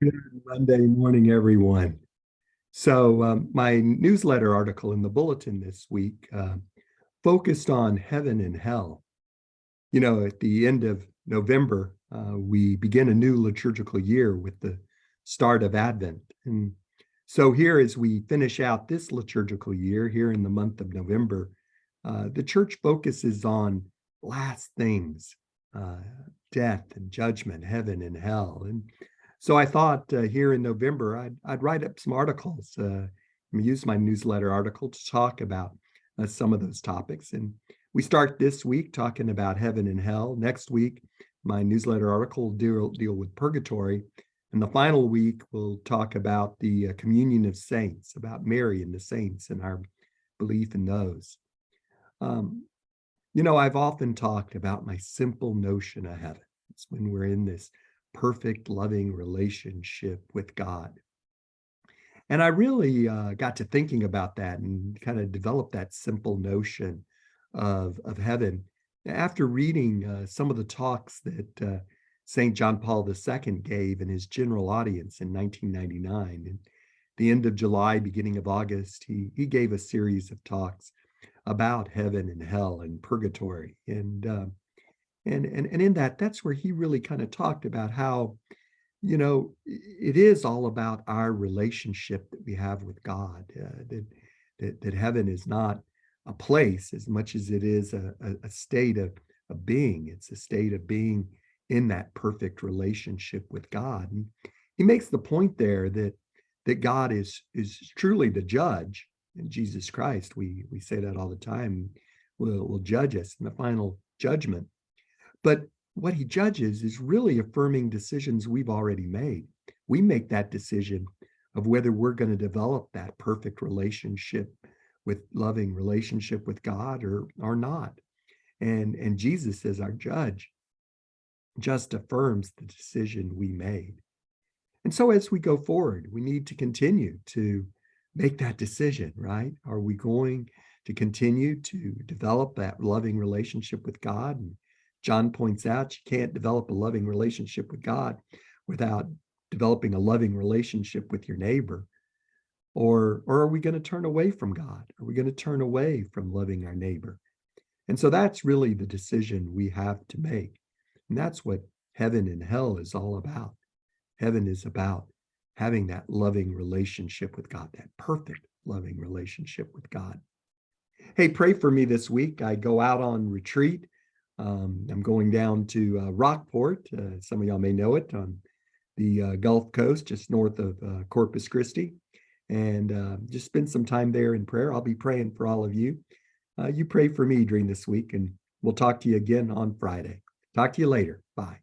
Good Monday morning, everyone. My newsletter article in the bulletin this week focused on heaven and hell. At the end of November, we begin a new liturgical year with the start of Advent. And so, here as we finish out this liturgical year, here in the month of November, the church focuses on last things, uh, death and judgment, heaven and hell. And so I thought here in November, I'd write up some articles, use my newsletter article to talk about some of those topics. And we start this week talking about heaven and hell. Next week, my newsletter article will deal with purgatory. And the final week, we'll talk about the communion of saints, about Mary and the saints and our belief in those. I've often talked about my simple notion of heaven. It's when we're in this perfect, loving relationship with God. And I really got to thinking about that and kind of developed that simple notion of heaven after reading some of the talks that St. John Paul II gave in his general audience in 1999. And the end of July, beginning of August, he gave a series of talks about heaven and hell and purgatory. And in that's where he really kind of talked about how, it is all about our relationship that we have with God. That heaven is not a place as much as it is a state of being. It's a state of being in that perfect relationship with God. And he makes the point there that God is truly the judge. In Jesus Christ, we say that all the time, will judge us in the final judgment. But what he judges is really affirming decisions we've already made. We make that decision of whether we're going to develop that perfect loving relationship with God or not. And Jesus, as our judge, just affirms the decision we made. And so as we go forward, we need to continue to make that decision, right? Are we going to continue to develop that loving relationship with God? And John points out you can't develop a loving relationship with God without developing a loving relationship with your neighbor. Or are we going to turn away from God? Are we going to turn away from loving our neighbor? And so that's really the decision we have to make. And that's what heaven and hell is all about. Heaven is about having that loving relationship with God, that perfect loving relationship with God. Hey, pray for me this week. I go out on retreat. I'm going down to Rockport. Some of y'all may know it, on the Gulf Coast, just north of Corpus Christi. And just spend some time there in prayer. I'll be praying for all of you. You pray for me during this week, and we'll talk to you again on Friday. Talk to you later. Bye.